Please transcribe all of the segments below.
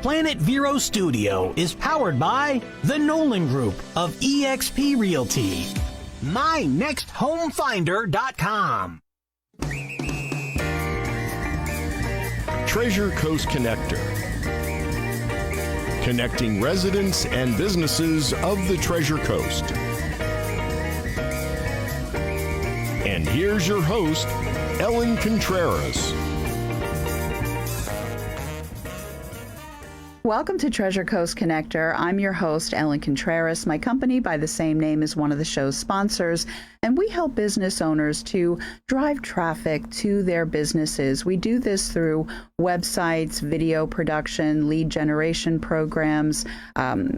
Planet Vero Studio is powered by the Nolan Group of eXp Realty. MyNextHomeFinder.com. Treasure Coast Connector. Connecting residents and businesses of the Treasure Coast. And here's your host, Ellen Contreras. Welcome to Treasure Coast Connector. I'm your host, Ellen Contreras. My company by the same name is one of the show's sponsors, and we help business owners to drive traffic to their businesses. We do this through websites, video production, lead generation programs,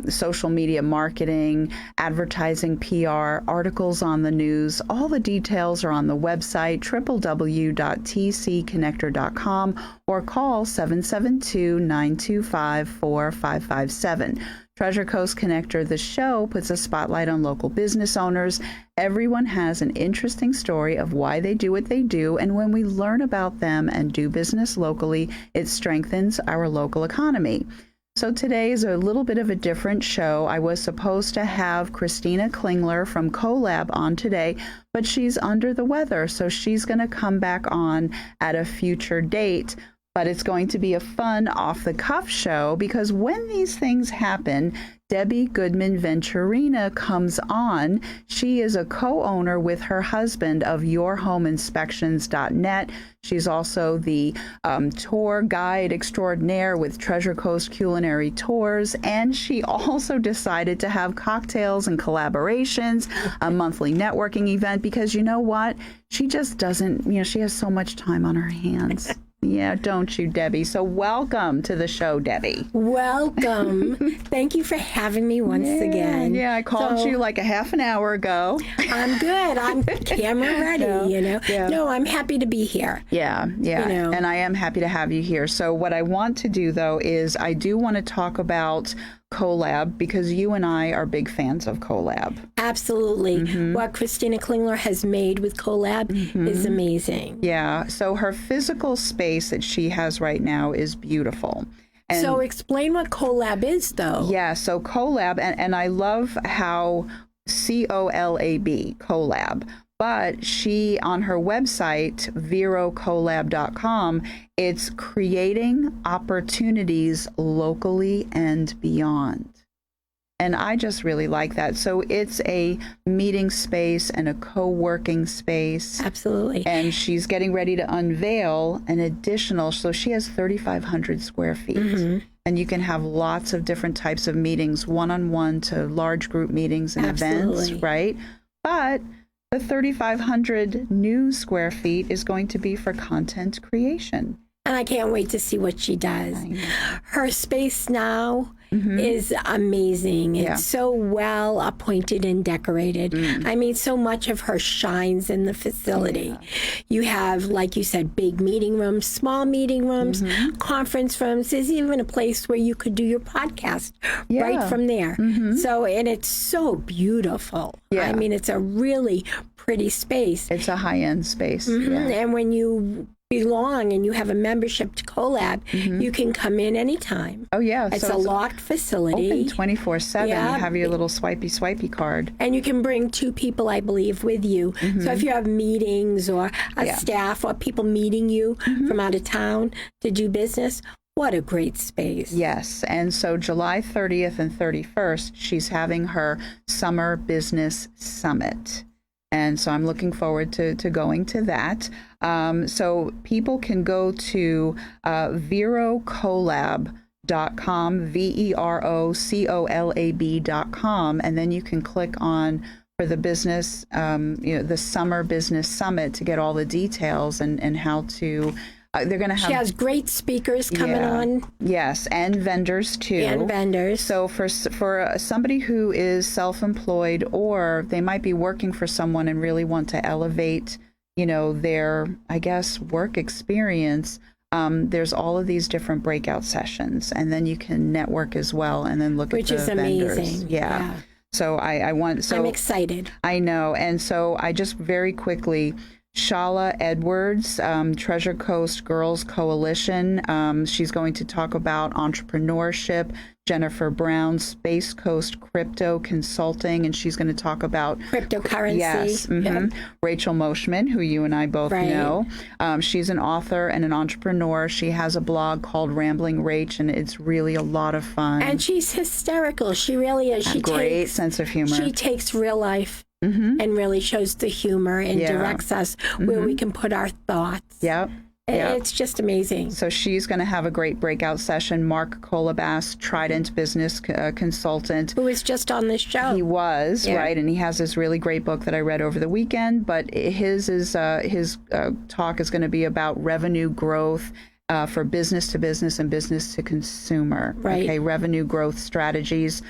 social media marketing, advertising, PR, articles on the news. All the details are on the website, www.tcconnector.com, or call 772-925-4557. Treasure Coast Connector, the show, puts a spotlight on local business owners. Everyone has an interesting story of why they do what they do, and when we learn about them and do business locally, it strengthens our local economy. So today is a little bit of a different show. I was supposed to have Christina Klingler from CoLab on today, but she's under the weather, so she's going to come back on at a future date. But it's going to be a fun off-the-cuff show because when these things happen, Debbi Goodman Venturina comes on. She is a co-owner with her husband of yourhomeinspections.net. She's also the tour guide extraordinaire with Treasure Coast Culinary Tours, and she also decided to have cocktails and collaborations, a monthly networking event, because you know what? She just doesn't, she has so much time on her hands. Yeah, don't you, Debbi? So welcome to the show, Debbi. Welcome. Thank you for having me once again. Yeah, I called you like a half an hour ago. I'm good. I'm camera ready, Yeah. No, I'm happy to be here. Yeah. And I am happy to have you here. So what I want to do, though, is I do want to talk about CoLab, because you and I are big fans of CoLab. Absolutely. Mm-hmm. What Christina Klingler has made with CoLab is amazing. Yeah. So her physical space that she has right now is beautiful. And so explain what CoLab is, though. Yeah. So CoLab, and I love how CoLab, CoLab. But she, on her website, verocolab.com, it's creating opportunities locally and beyond. And I just really like that. So it's a meeting space and a co-working space. Absolutely. And she's getting ready to unveil an additional, so she has 3,500 square feet. Mm-hmm. And you can have lots of different types of meetings, one-on-one to large group meetings and events, right? But the 3,500 new square feet is going to be for content creation. And I can't wait to see what she does. Her space now is amazing. It's so well appointed and decorated. I mean, so much of her shines in the facility. You have, like you said, big meeting rooms, small meeting rooms, conference rooms. There's even a place where you could do your podcast right from there. So, and it's so beautiful. I mean, it's a really pretty space. It's a high-end space. And when you belong and you have a membership to CoLab, you can come in anytime. Oh, yeah. It's a locked facility. Open 24/7. You have your little swipey card. And you can bring 2 people, I believe, with you. So if you have meetings or a staff or people meeting you from out of town to do business, what a great space. Yes. And so July 30th and 31st, she's having her Summer Business Summit. And so I'm looking forward to going to that. So people can go to verocolab.com, verocolab.com, and then you can click on for the business, the Summer Business Summit to get all the details and how to. They're going to have. She has great speakers coming on. Yes, and vendors too. And vendors. So for somebody who is self-employed, or they might be working for someone and really want to elevate, their, I guess, work experience. There's all of these different breakout sessions, and then you can network as well, and then look at the vendors. Which is amazing. Yeah. So I'm excited. I know, and so I just very quickly. Shala Edwards, Treasure Coast Girls Coalition. She's going to talk about entrepreneurship. Jennifer Brown, Space Coast Crypto Consulting, and she's going to talk about cryptocurrency. Yes. Mm-hmm. Rachel Moshman, who you and I both know. She's an author and an entrepreneur. She has a blog called Rambling Rach, and it's really a lot of fun. And she's hysterical. She really is. She great sense of humor. She takes real life and really shows the humor and directs us where we can put our thoughts. Yep. It's just amazing. So she's going to have a great breakout session. Mark Colabas, Trident business consultant. Who was just on this show. He was, right? And he has this really great book that I read over the weekend. But his talk is going to be about revenue growth for business to business and business to consumer. Right. Okay, revenue growth strategies.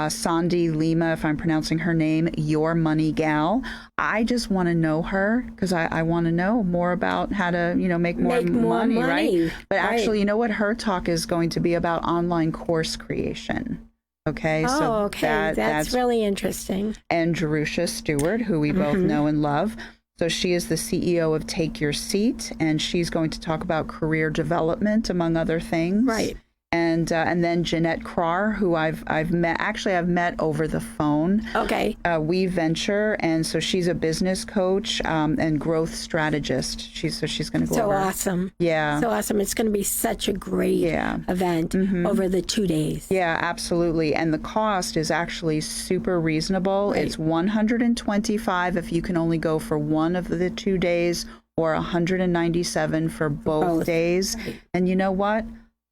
Sandy Lima, if I'm pronouncing her name, Your Money Gal. I just want to know her because I want to know more about how to, make more money, right? But actually, you know what? Her talk is going to be about online course creation. Okay. Oh, so okay. That's really interesting. And Jerusha Stewart, who we both know and love. So she is the CEO of Take Your Seat, and she's going to talk about career development, among other things. Right. And then Jeanette Krar, who I've met. Actually, I've met over the phone. Okay. We Venture, and so she's a business coach and growth strategist. She's going to go over. Awesome. Yeah. So awesome. It's going to be such a great event over the 2 days. Yeah, absolutely. And the cost is actually super reasonable. Right. It's $125 if you can only go for one of the 2 days, or $197 for both days. Right. And you know what?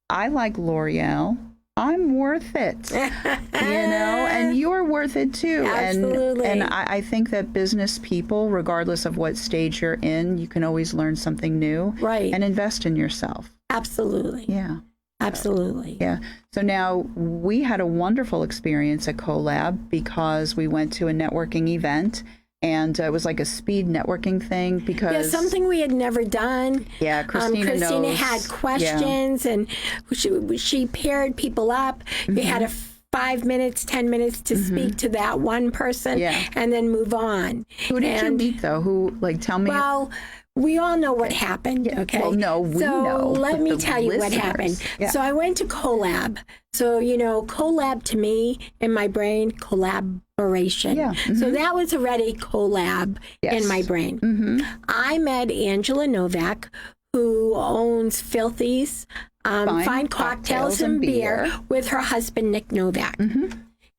I like L'Oreal. I'm worth it, and you're worth it too. Absolutely. And I think that business people, regardless of what stage you're in, you can always learn something new. Right. And invest in yourself. Absolutely. Yeah. Absolutely. Yeah. So now we had a wonderful experience at CoLab because we went to a networking event. And it was like a speed networking thing because something we had never done. Yeah, Christina knows. Had questions, and she paired people up. You had a 5 minutes, 10 minutes to speak to that one person, and then move on. Who did you meet though? Tell me. Well, we all know what happened, okay? Well, no, we know. So let me tell you what happened. Yeah. So I went to CoLab. So, CoLab to me, in my brain, collaboration. Yeah. So that was already CoLab in my brain. I met Angela Novak, who owns Filthy's Fine Cocktails and Beer with her husband, Nick Novak.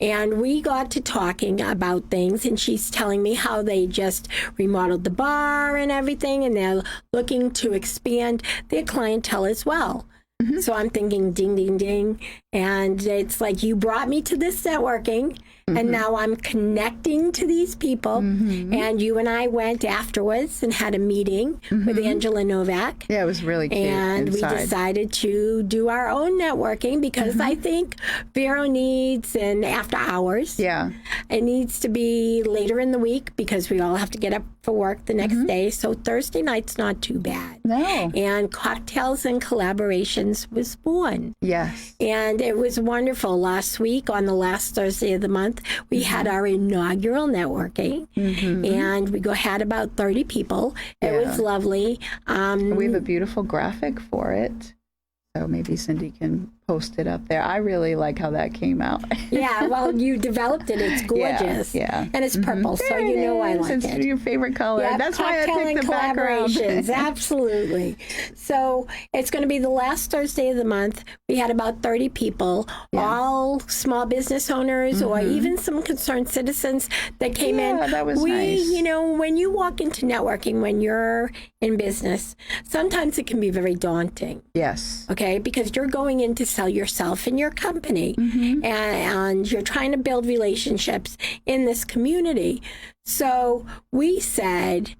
And we got to talking about things, and she's telling me how they just remodeled the bar and everything, and they're looking to expand their clientele as well. So I'm thinking, ding, ding, ding. And it's like, you brought me to this networking, and now I'm connecting to these people. And you and I went afterwards and had a meeting with Angela Novak. Yeah, it was really cute. And we decided to do our own networking because I think Vero needs an after hours. Yeah. It needs to be later in the week because we all have to get up for work the next day. So Thursday night's not too bad. No. And Cocktails and Collaborations was born. Yes. And it was wonderful. Last week, on the last Thursday of the month, we had our inaugural networking, and we had about 30 people. It was lovely. We have a beautiful graphic for it. So maybe Cindy can post it up there. I really like how that came out. Yeah, well, you developed it. It's gorgeous. Yeah. And it's purple, so you know I like it. It's your favorite color. Yep, That's why I picked the background. Collaborations, absolutely. So it's going to be the last Thursday of the month. We had about 30 people, all small business owners or even some concerned citizens that came in. Yeah, that was nice. When you walk into networking, when you're in business, sometimes it can be very daunting. Yes. Okay, because you're going in to sell yourself and your company, and you're trying to build relationships in this community. So we said,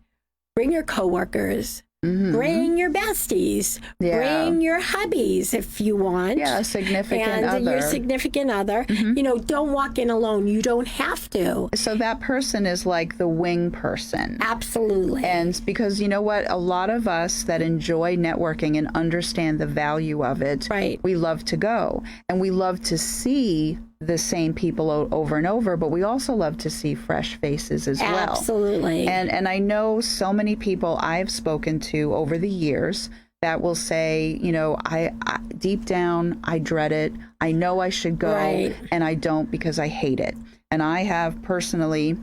bring your coworkers, bring your besties, bring your hubbies if you want. Yeah, a significant other. Your significant other. Don't walk in alone. You don't have to. So that person is like the wing person. Absolutely. And because you know what? A lot of us that enjoy networking and understand the value of it, we love to go. And we love to see the same people over and over, but we also love to see fresh faces as well. Absolutely. And I know so many people I've spoken to over the years that will say, you know, I deep down, I dread it. I know I should go, and I don't because I hate it. And I have personally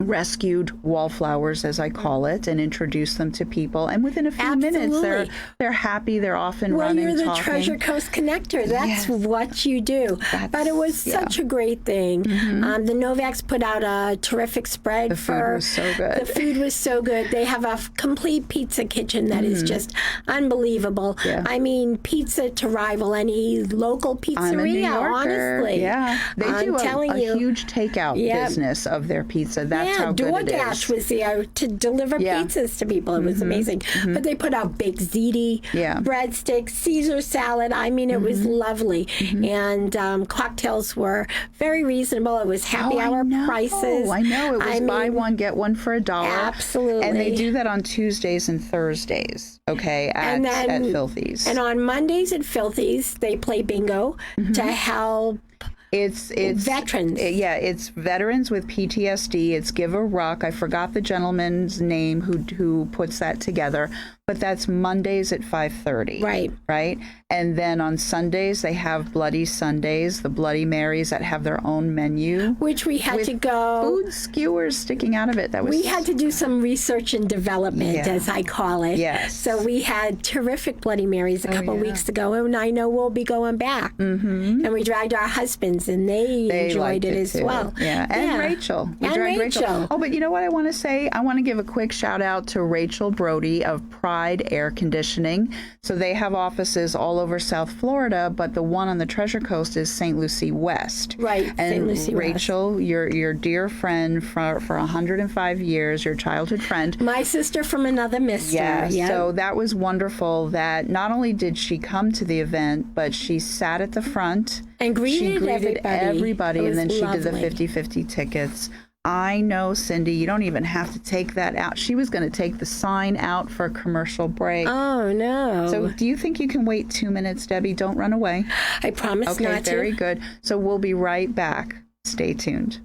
rescued wallflowers, as I call it, and introduced them to people. And within a few minutes, they're happy. They're off and running, you're the talking. Treasure Coast Connector. That's what you do. But it was such a great thing. The Novaks put out a terrific spread. The food was so good. The food was so good. They have a complete pizza kitchen that is just unbelievable. Yeah. I mean, pizza to rival any local pizzeria, I'm a New Yorker. honestly. Yeah. They do a huge takeout business of their pizza. That's how good it is. DoorDash was there to deliver pizzas to people. It was amazing. But they put out baked ziti, breadsticks, Caesar salad. I mean, it was lovely. And cocktails were very reasonable. It was happy hour prices. I know. It was buy one, get one for $1. Absolutely. And they do that on Tuesdays and Thursdays, at Filthy's. And on Mondays at Filthy's, they play bingo to help It's veterans. It's veterans with PTSD. It's Give a Ruck. I forgot the gentleman's name who puts that together, but that's Mondays at 5:30. Right. And then on Sundays they have Bloody Sundays, the Bloody Marys that have their own menu, which we had to go food skewers sticking out of it. We had to do some research and development, as I call it. Yes. So we had terrific Bloody Marys a couple weeks ago, and I know we'll be going back. And we dragged our husbands, and they enjoyed it as well. Yeah, and Rachel. We dragged Rachel. Oh, but you know what I want to say? I want to give a quick shout out to Rachel Brody of Pride Air Conditioning. So they have offices all over South Florida, but the one on the Treasure Coast is St. Lucie West. Right, and St. Lucie Rachel, West. your dear friend for 105 years, your childhood friend. My sister from another mister. Yeah, so that was wonderful that not only did she come to the event, but she sat at the front and greeted everybody. And then she did the lovely. 50-50 tickets. I know, Cindy, you don't even have to take that out. She was going to take the sign out for a commercial break. Oh, no. So do you think you can wait 2 minutes, Debbie? Don't run away. I promise not to. Okay, very good. So we'll be right back. Stay tuned.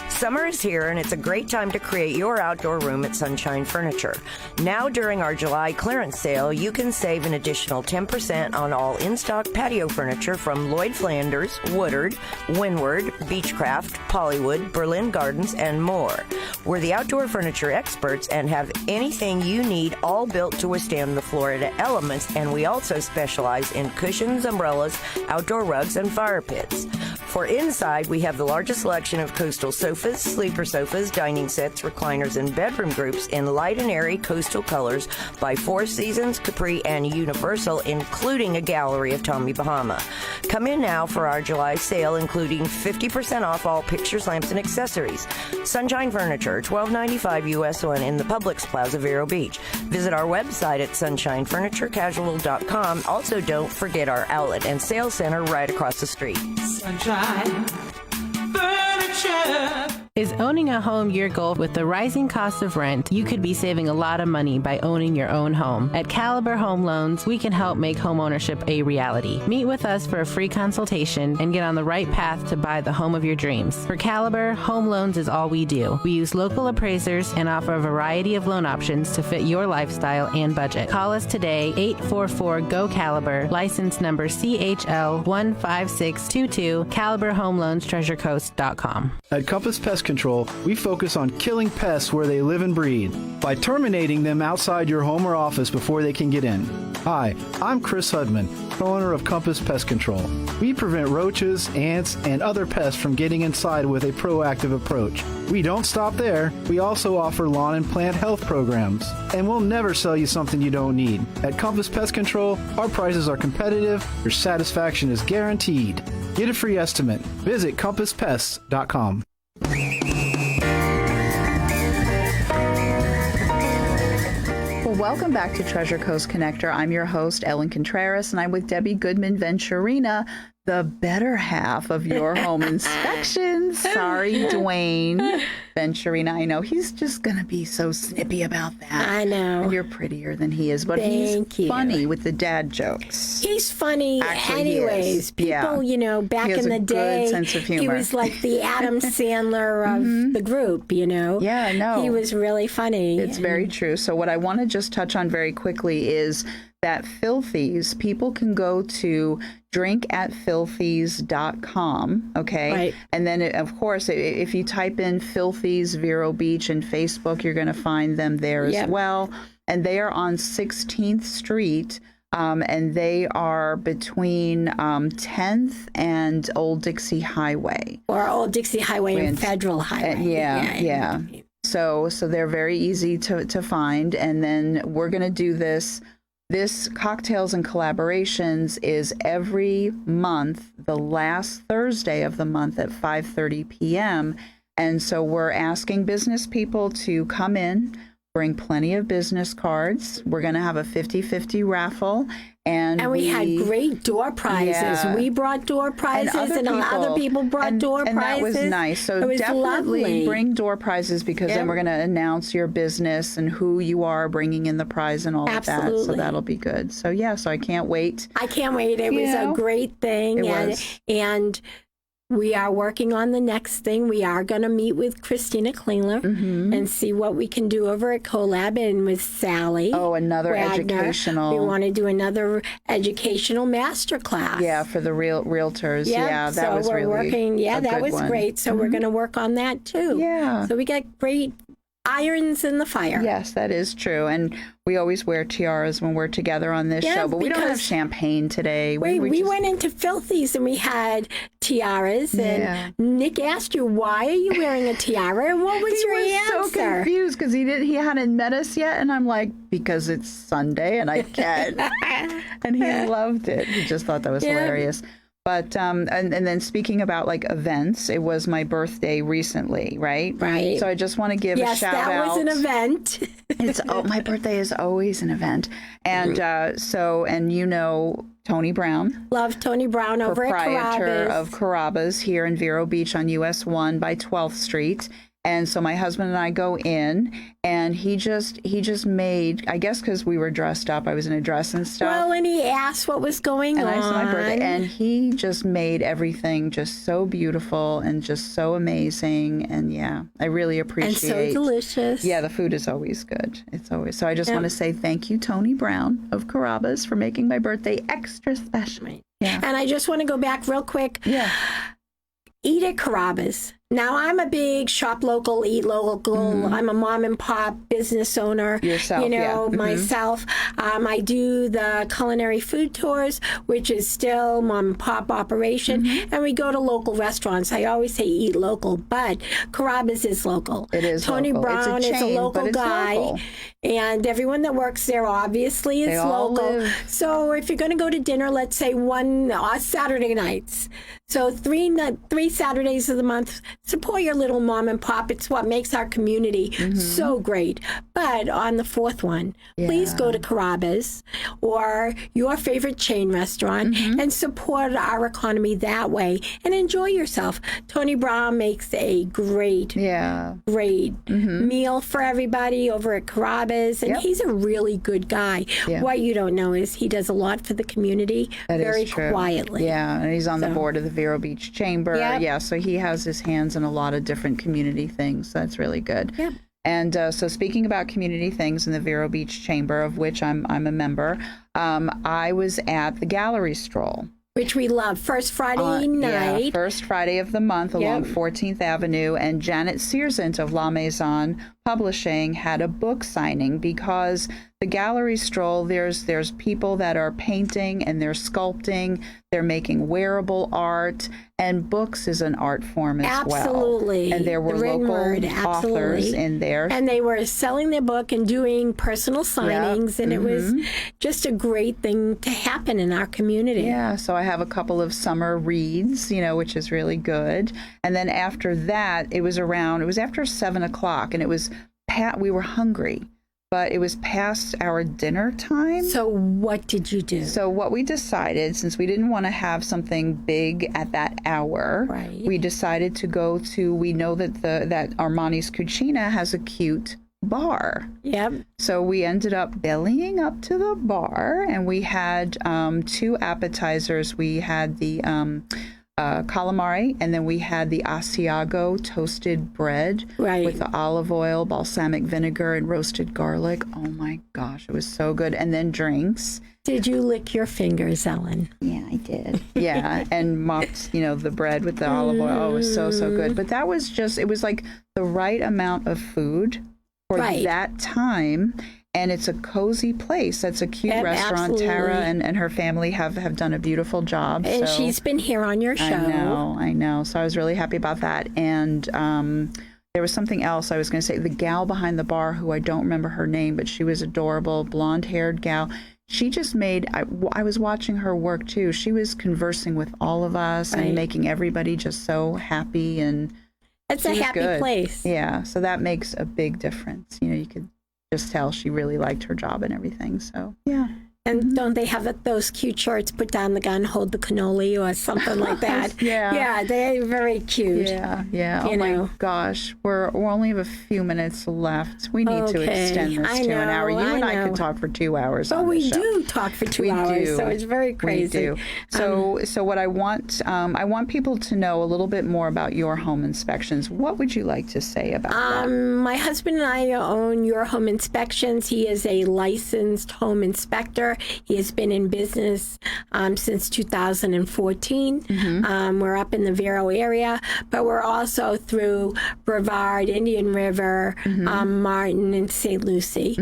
Summer is here, and it's a great time to create your outdoor room at Sunshine Furniture. Now, during our July clearance sale, you can save an additional 10% on all in-stock patio furniture from Lloyd Flanders, Woodard, Windward, Beechcraft, Pollywood, Berlin Gardens, and more. We're the outdoor furniture experts and have anything you need, all built to withstand the Florida elements, and we also specialize in cushions, umbrellas, outdoor rugs, and fire pits. For inside, we have the largest selection of coastal sofas, sleeper sofas, dining sets, recliners, and bedroom groups in light and airy coastal colors by Four Seasons, Capri, and Universal, including a gallery of Tommy Bahama. Come in now for our July sale, including 50% off all pictures, lamps, and accessories. Sunshine Furniture, $12.95 US 1 in the Publix Plaza, Vero Beach. Visit our website at sunshinefurniturecasual.com. Also, don't forget our outlet and sales center right across the street. Sunshine Furniture. Is owning a home your goal? With the rising cost of rent, you could be saving a lot of money by owning your own home. At Caliber Home Loans, we can help make home ownership a reality. Meet with us for a free consultation and get on the right path to buy the home of your dreams. For Caliber, home loans is all we do. We use local appraisers and offer a variety of loan options to fit your lifestyle and budget. Call us today, 844-GO-CALIBER, license number CHL15622, CaliberHomeLoansTreasureCoast.com. At Compass Pest Control, we focus on killing pests where they live and breed by terminating them outside your home or office before they can get in. Hi, I'm Chris Hudman, owner of Compass Pest Control. We prevent roaches, ants, and other pests from getting inside with a proactive approach. We don't stop there. We also offer lawn and plant health programs. And we'll never sell you something you don't need. At Compass Pest Control, our prices are competitive, your satisfaction is guaranteed. Get a free estimate. Visit CompassPests.com. Well, welcome back to Treasure Coast Connector. I'm your host, Ellen Contreras, and I'm with Debbi Goodman Venturina, the better half of your home inspections. Sorry, Dwayne Venturina. I know he's just going to be so snippy about that. I know. And you're prettier than he is, but Thank you. funny with the dad jokes. He's funny anyways. People, back in the day, sense of humor. he was like the Adam Sandler of the group, Yeah, no. He was really funny. It's very true. So what I want to just touch on very quickly is that Filthies, people can go to drinkatfilthies.com, okay? Right. And then, of course, if you type in Filthies Vero Beach in Facebook, you're going to find them there as well. And they are on 16th Street, and they are between 10th and Old Dixie Highway. Or Old Dixie Highway and Federal Highway. Yeah. So they're very easy to find. And then we're going to do this. This Cocktails and Collaborations is every month, the last Thursday of the month at 5:30 p.m. And so we're asking business people to come in, bring plenty of business cards. We're going to have a 50-50 raffle. And we had great door prizes. Yeah. We brought door prizes, and other people brought door prizes. And that was nice. So it was definitely lovely. bring door prizes, because then we're going to announce your business and who you are bringing in the prize and all of that. So that'll be good. So so I can't wait. I can't wait. It was a great thing. And we are working on the next thing. We are going to meet with Christina Klingler and see what we can do over at Collab and with Sally. Oh, another Wagner. educational. We want to do another educational masterclass. Yeah, for the realtors. Yeah, that was really working. Yeah, that was one. great. So we're going to work on that too. Yeah. So we got great irons in the fire. Yes, that is true. And we always wear tiaras when we're together on this show, but we don't have champagne today. We went into Filthies and we had tiaras, and Nick asked you, why are you wearing a tiara? And what was your answer? He was so confused because he hadn't met us yet, and I'm like, because it's Sunday and I can. And he loved it. He just thought that was hilarious. But and then speaking about like events, it was my birthday recently, right? Right. So I just want to give a shout out. Yes, that was an event. My birthday is always an event, and Tony Brown, love Tony Brown over at proprietor of Carrabba's here in Vero Beach on US 1 by 12th Street. And so my husband and I go in, and he just made, I guess because we were dressed up, I was in a dress and stuff. Well, and he asked what was going on. And I said my birthday, and he just made everything just so beautiful and just so amazing. And I really appreciate. And so delicious. Yeah, the food is always good. It's always. So I just want to say thank you, Tony Brown of Carrabba's, for making my birthday extra special. Yeah. And I just want to go back real quick. Yeah. Eat at Carrabba's. Now, I'm a big shop local, eat local. I'm a mom and pop business owner. Yourself, myself. I do the culinary food tours, which is still mom and pop operation. And we go to local restaurants. I always say eat local, but Carrabba's is local. It is Tony local. Brown is a local guy. Local. And everyone that works there obviously is local. So if you're going to go to dinner, let's say one Saturday nights. So three Saturdays of the month, support your little mom and pop. It's what makes our community so great. But on the fourth one, please go to Carrabba's or your favorite chain restaurant and support our economy that way and enjoy yourself. Tony Brown makes a great meal for everybody over at Carrabba's, and he's a really good guy. Yeah. What you don't know is he does a lot for the community very quietly. Yeah, and he's on the board of the Vero Beach Chamber. Yep. Yeah, so he has his hands in a lot of different community things. So that's really good. Yep. And so speaking about community things in the Vero Beach Chamber, of which I'm a member, I was at the gallery stroll. Which we love. First Friday night. Yeah, first Friday of the month along 14th Avenue. And Janet Searsant of La Maison Publishing had a book signing, because the gallery stroll, there's people that are painting and they're sculpting, they're making wearable art, and books is an art form as well. Absolutely. And there were local authors in there. And they were selling their book and doing personal signings, and it was just a great thing to happen in our community. Yeah, so I have a couple of summer reads, which is really good. And then after that, it was after 7 o'clock, and we were hungry. but it was past our dinner time. So what did you do? So what we decided, since we didn't want to have something big at that hour, we decided to go to, we know that that Armani's Cucina has a cute bar. Yep. So we ended up bellying up to the bar, and we had 2 appetizers. We had the calamari, and then we had the Asiago toasted bread with the olive oil, balsamic vinegar, and roasted garlic. Oh my gosh, it was so good. And then drinks. Did you lick your fingers, Ellen? Yeah, I did. Yeah, and mopped, the bread with the olive oil. Oh, it was so good. But that was just, it was like the right amount of food for that time. And it's a cozy place. That's a cute restaurant. Absolutely. Tara and her family have done a beautiful job. And she's been here on your show. I know. So I was really happy about that. And there was something else I was going to say. The gal behind the bar, who I don't remember her name, but she was adorable, blonde-haired gal. She just made, I was watching her work too. She was conversing with all of us and making everybody just so happy. And it's a happy place. Yeah, so that makes a big difference. You could just tell she really liked her job and everything. So yeah. And don't they have those cute shorts, put down the gun, hold the cannoli, or something like that? Yeah, they're very cute. Yeah. Oh my gosh, we're only have a few minutes left. We need to extend this to an hour. You and I could talk for 2 hours. Oh, we do talk for 2 hours, so it's very crazy. We do. So what I want people to know a little bit more about your home inspections. What would you like to say about that? My husband and I own Your Home Inspections. He is a licensed home inspector. He has been in business since 2014. We're up in the Vero area, but we're also through Brevard, Indian River, Martin, and St. Lucie.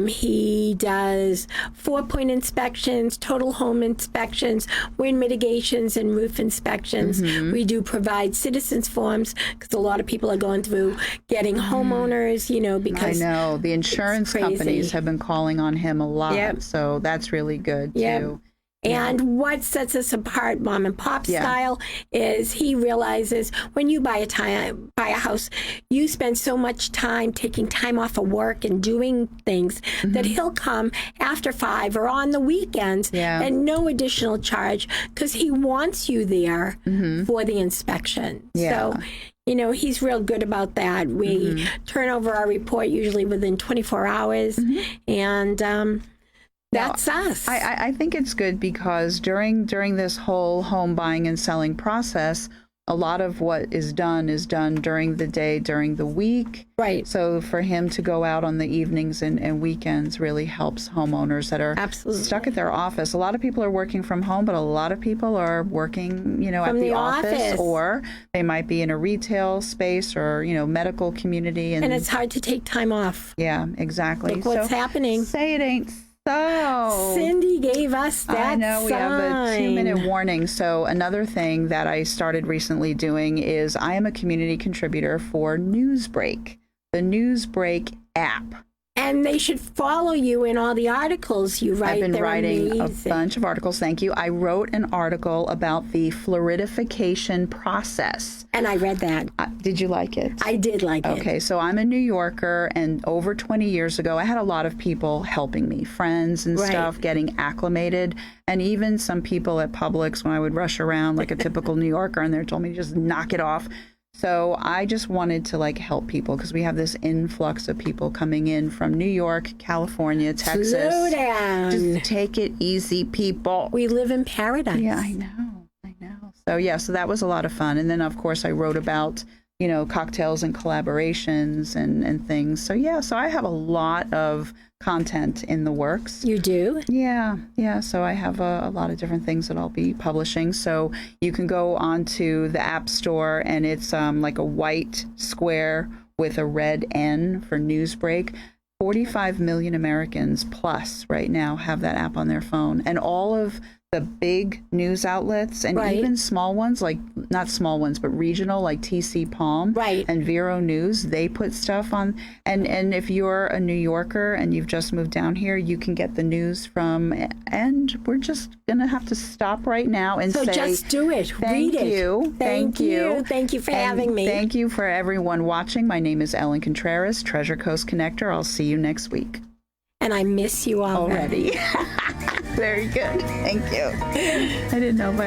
He does 4-point inspections, total home inspections, wind mitigations, and roof inspections. We do provide citizens forms because a lot of people are going through getting homeowners, because I know the insurance companies have been calling on him a lot. So that's really good too. And what sets us apart, mom and pop style, is he realizes when you buy a house, you spend so much time taking time off of work and doing things that he'll come after 5 or on the weekends and no additional charge because he wants you there for the inspection. So he's real good about that. We turn over our report usually within 24 hours, and that's us. I think it's good because during this whole home buying and selling process, a lot of what is done during the day, during the week. Right. So for him to go out on the evenings and weekends really helps homeowners that are stuck at their office. A lot of people are working from home, but a lot of people are working, at the office, or they might be in a retail space or, medical community. And it's hard to take time off. Yeah, exactly. Look what's happening. Say it ain't so. Cindy gave us that I know, we have a 2-minute warning. So another thing that I started recently doing is I am a community contributor for Newsbreak, the Newsbreak app. And they should follow you in all the articles you write. I've been They're writing amazing. a bunch of articles. Thank you. I wrote an article about the floridification process. And I read that. Did you like it? I did like it. Okay, so I'm a New Yorker, and over 20 years ago, I had a lot of people helping me, friends and stuff, getting acclimated, and even some people at Publix when I would rush around like a typical New Yorker, and they told me to just knock it off. So I just wanted to help people because we have this influx of people coming in from New York, California, Texas. Slow down. Just take it easy, people. We live in paradise. Yeah, I know. So that was a lot of fun. And then, of course, I wrote about, cocktails and collaborations and things. So I have a lot of content in the works. You do? Yeah. So I have a lot of different things that I'll be publishing. So you can go onto the App Store, and it's like a white square with a red N for Newsbreak. 45 million Americans plus right now have that app on their phone. And all of the big news outlets and even small ones, like not small ones, but regional, like TC Palm and Vero News, they put stuff on. And if you're a New Yorker and you've just moved down here, you can get the news from. And we're just gonna have to stop right now and say, just do it. Read it. You. Thank you. Thank you for having me. Thank you for everyone watching. My name is Ellen Contreras, Treasure Coast Connector. I'll see you next week. And I miss you already. Very good. Thank you. I didn't know if